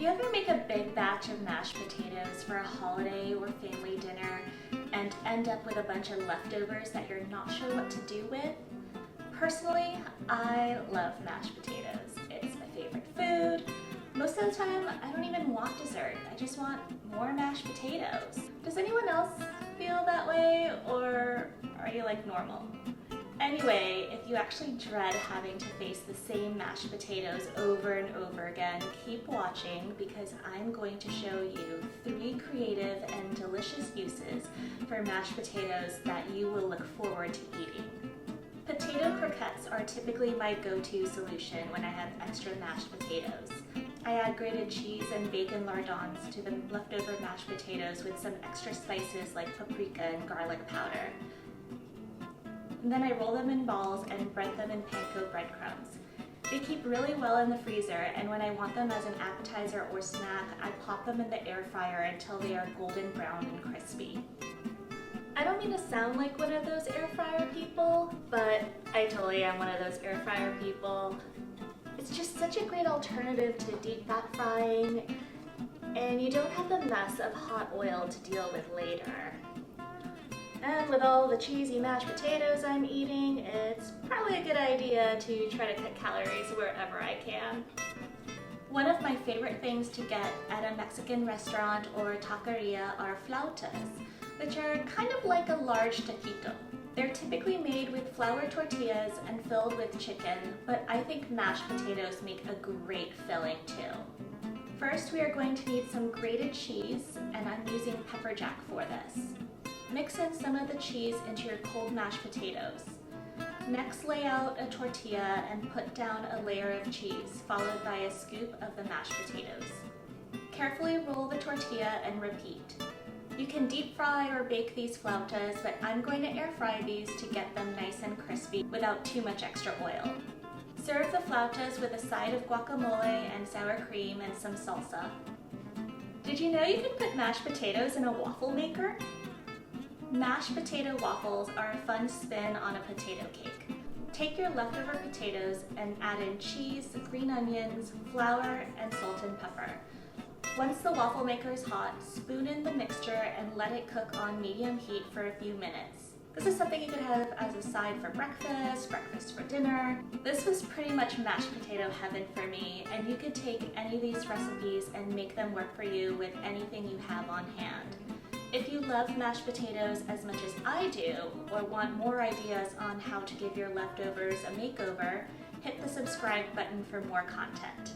You ever make a big batch of mashed potatoes for a holiday or family dinner and end up with a bunch of leftovers that you're not sure what to do with? Personally, I love mashed potatoes. It's my favorite food. Most of the time, I don't even want dessert. I just want more mashed potatoes. Does anyone else feel that way, or are you like normal? Anyway, if you actually dread having to face the same mashed potatoes over and over again, keep watching because I'm going to show you 3 creative and delicious uses for mashed potatoes that you will look forward to eating. Potato croquettes are typically my go-to solution when I have extra mashed potatoes. I add grated cheese and bacon lardons to the leftover mashed potatoes with some extra spices like paprika and garlic powder. And then I roll them in balls and bread them in panko breadcrumbs. They keep really well in the freezer, and when I want them as an appetizer or snack, I pop them in the air fryer until they are golden brown and crispy. I don't mean to sound like one of those air fryer people, but I totally am one of those air fryer people. It's just such a great alternative to deep fat frying, and you don't have the mess of hot oil to deal with later. And with all the cheesy mashed potatoes I'm eating, it's probably a good idea to try to cut calories wherever I can. One of my favorite things to get at a Mexican restaurant or taqueria are flautas, which are kind of like a large taquito. They're typically made with flour tortillas and filled with chicken, but I think mashed potatoes make a great filling too. First, we are going to need some grated cheese, and I'm using pepperjack for this. Mix in some of the cheese into your cold mashed potatoes. Next, lay out a tortilla and put down a layer of cheese, followed by a scoop of the mashed potatoes. Carefully roll the tortilla and repeat. You can deep fry or bake these flautas, but I'm going to air fry these to get them nice and crispy without too much extra oil. Serve the flautas with a side of guacamole and sour cream and some salsa. Did you know you can put mashed potatoes in a waffle maker? Mashed potato waffles are a fun spin on a potato cake. Take your leftover potatoes and add in cheese, green onions, flour, and salt and pepper. Once the waffle maker is hot, spoon in the mixture and let it cook on medium heat for a few minutes. This is something you could have as a side for breakfast for dinner. This was pretty much mashed potato heaven for me, and you could take any of these recipes and make them work for you with anything you have on hand. If you love mashed potatoes as much as I do, or want more ideas on how to give your leftovers a makeover, hit the subscribe button for more content.